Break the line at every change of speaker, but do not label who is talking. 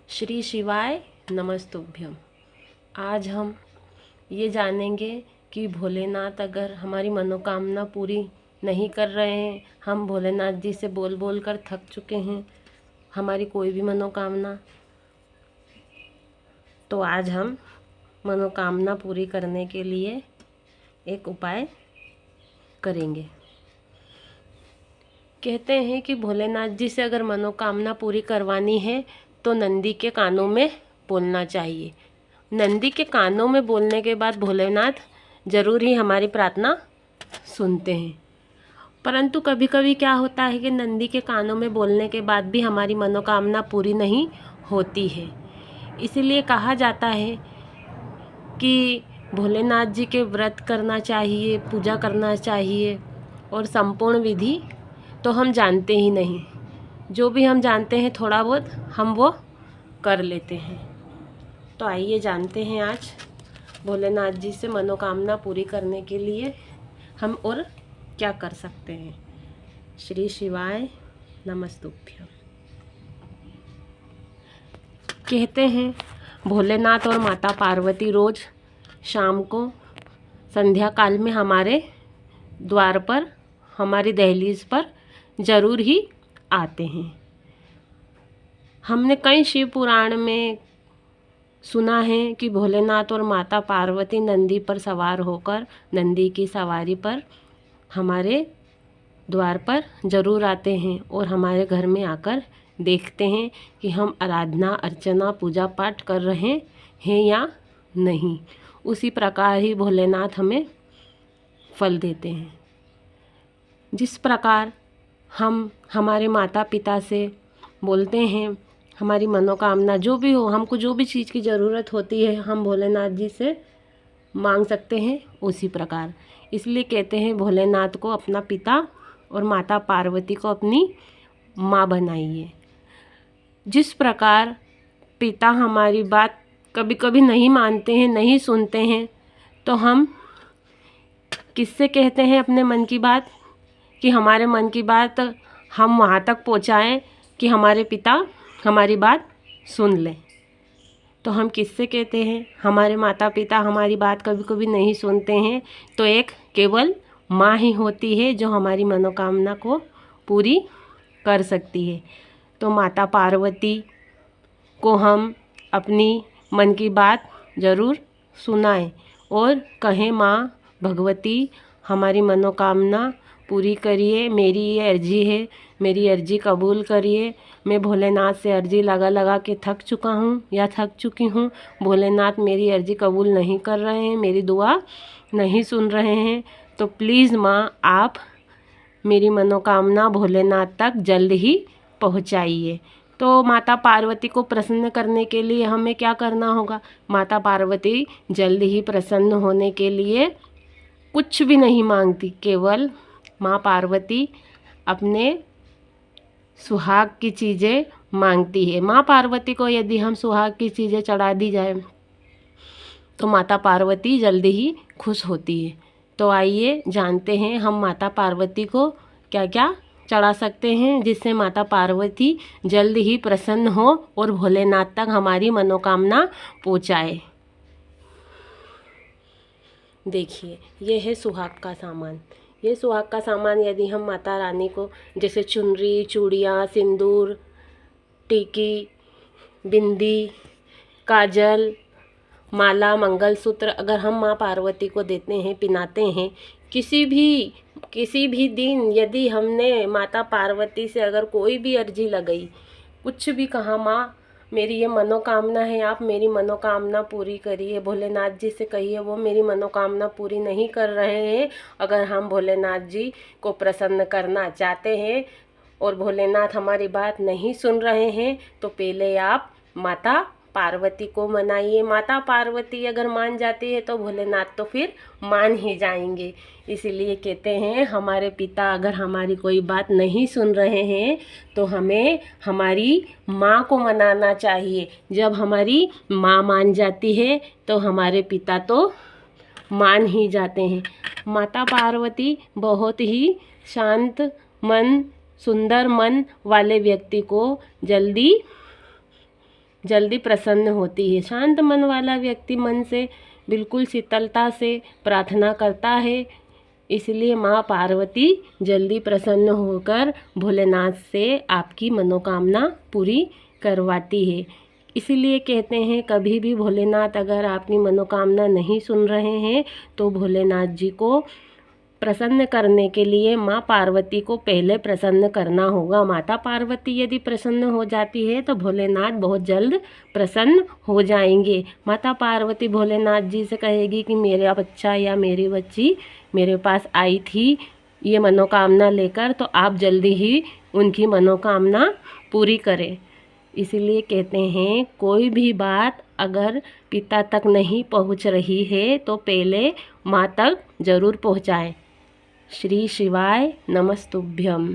श्री शिवाय नमस्तुभ्यम। आज हम ये जानेंगे कि भोलेनाथ अगर हमारी मनोकामना पूरी नहीं कर रहे हैं, हम भोलेनाथ जी से बोल बोल कर थक चुके हैं हमारी कोई भी मनोकामना, तो आज हम मनोकामना पूरी करने के लिए एक उपाय करेंगे। कहते हैं कि भोलेनाथ जी से अगर मनोकामना पूरी करवानी है तो नंदी के कानों में बोलना चाहिए। नंदी के कानों में बोलने के बाद भोलेनाथ ज़रूर ही हमारी प्रार्थना सुनते हैं। परंतु कभी कभी क्या होता है कि नंदी के कानों में बोलने के बाद भी हमारी मनोकामना पूरी नहीं होती है। इसीलिए कहा जाता है कि भोलेनाथ जी के व्रत करना चाहिए, पूजा करना चाहिए, और संपूर्ण विधि तो हम जानते ही नहीं। जो भी हम जानते हैं थोड़ा बहुत हम वो कर लेते हैं। तो आइए जानते हैं आज भोलेनाथ जी से मनोकामना पूरी करने के लिए हम और क्या कर सकते हैं। श्री शिवाय नमस्तुभ्यम। कहते हैं भोलेनाथ और माता पार्वती रोज़ शाम को संध्या काल में हमारे द्वार पर, हमारी दहलीज पर ज़रूर ही आते हैं। हमने कई शिव पुराण में सुना है कि भोलेनाथ और माता पार्वती नंदी पर सवार होकर, नंदी की सवारी पर हमारे द्वार पर ज़रूर आते हैं और हमारे घर में आकर देखते हैं कि हम आराधना, अर्चना, पूजा पाठ कर रहे हैं या नहीं। उसी प्रकार ही भोलेनाथ हमें फल देते हैं। जिस प्रकार हम हमारे माता पिता से बोलते हैं हमारी मनोकामना जो भी हो, हमको जो भी चीज़ की ज़रूरत होती है हम भोलेनाथ जी से मांग सकते हैं, उसी प्रकार इसलिए कहते हैं भोलेनाथ को अपना पिता और माता पार्वती को अपनी माँ बनाइए। जिस प्रकार पिता हमारी बात कभी कभी नहीं मानते हैं, नहीं सुनते हैं, तो हम किससे कहते हैं अपने मन की बात, कि हमारे मन की बात हम वहाँ तक पहुँचाएं कि हमारे पिता हमारी बात सुन लें। तो हम किससे कहते हैं, हमारे माता पिता हमारी बात कभी कभी नहीं सुनते हैं, तो एक केवल माँ ही होती है जो हमारी मनोकामना को पूरी कर सकती है। तो माता पार्वती को हम अपनी मन की बात ज़रूर सुनाएं और कहें, माँ भगवती हमारी मनोकामना पूरी करिए, मेरी ये अर्जी है, मेरी अर्जी कबूल करिए। मैं भोलेनाथ से अर्जी लगा लगा के थक चुका हूँ या थक चुकी हूँ। भोलेनाथ मेरी अर्जी कबूल नहीं कर रहे हैं, मेरी दुआ नहीं सुन रहे हैं, तो प्लीज़ माँ आप मेरी मनोकामना भोलेनाथ तक जल्द ही पहुँचाइए। तो माता पार्वती को प्रसन्न करने के लिए हमें क्या करना होगा, माता पार्वती जल्द ही प्रसन्न होने के लिए कुछ भी नहीं मांगती, केवल माँ पार्वती अपने सुहाग की चीज़ें मांगती है। माँ पार्वती को यदि हम सुहाग की चीज़ें चढ़ा दी जाए तो माता पार्वती जल्दी ही खुश होती है। तो आइए जानते हैं हम माता पार्वती को क्या क्या चढ़ा सकते हैं जिससे माता पार्वती जल्द ही प्रसन्न हो और भोलेनाथ तक हमारी मनोकामना पहुँचाए। देखिए, ये है सुहाग का सामान। ये सुहाग का सामान यदि हम माता रानी को, जैसे चुनरी, चूड़ियाँ, सिंदूर, टीकी, बिंदी, काजल, माला, मंगलसूत्र अगर हम माँ पार्वती को देते हैं, पिनाते हैं, किसी भी दिन यदि हमने माता पार्वती से अगर कोई भी अर्जी लगाई, कुछ भी कहा, माँ मेरी ये मनोकामना है, आप मेरी मनोकामना पूरी करिए, भोलेनाथ जी से कहिए वो मेरी मनोकामना पूरी नहीं कर रहे हैं। अगर हम भोलेनाथ जी को प्रसन्न करना चाहते हैं और भोलेनाथ हमारी बात नहीं सुन रहे हैं, तो पहले आप माता पार्वती को मनाइए। माता पार्वती अगर मान जाती है तो भोलेनाथ तो फिर मान ही जाएंगे। इसीलिए कहते हैं हमारे पिता अगर हमारी कोई बात नहीं सुन रहे हैं तो हमें हमारी माँ को मनाना चाहिए। जब हमारी माँ मान जाती है तो हमारे पिता तो मान ही जाते हैं। माता पार्वती बहुत ही शांत मन, सुंदर मन वाले व्यक्ति को जल्दी जल्दी प्रसन्न होती है। शांत मन वाला व्यक्ति मन से बिल्कुल शीतलता से प्रार्थना करता है, इसलिए माँ पार्वती जल्दी प्रसन्न होकर भोलेनाथ से आपकी मनोकामना पूरी करवाती है। इसीलिए कहते हैं कभी भी भोलेनाथ अगर आपकी मनोकामना नहीं सुन रहे हैं तो भोलेनाथ जी को प्रसन्न करने के लिए माँ पार्वती को पहले प्रसन्न करना होगा। माता पार्वती यदि प्रसन्न हो जाती है तो भोलेनाथ बहुत जल्द प्रसन्न हो जाएंगे। माता पार्वती भोलेनाथ जी से कहेगी कि मेरा बच्चा या मेरी बच्ची मेरे पास आई थी ये मनोकामना लेकर, तो आप जल्दी ही उनकी मनोकामना पूरी करें। इसीलिए कहते हैं कोई भी बात अगर पिता तक नहीं पहुंच रही है तो पहले माँ तक ज़रूर पहुंचाएं। श्री शिवाय नमस्तुभ्यम।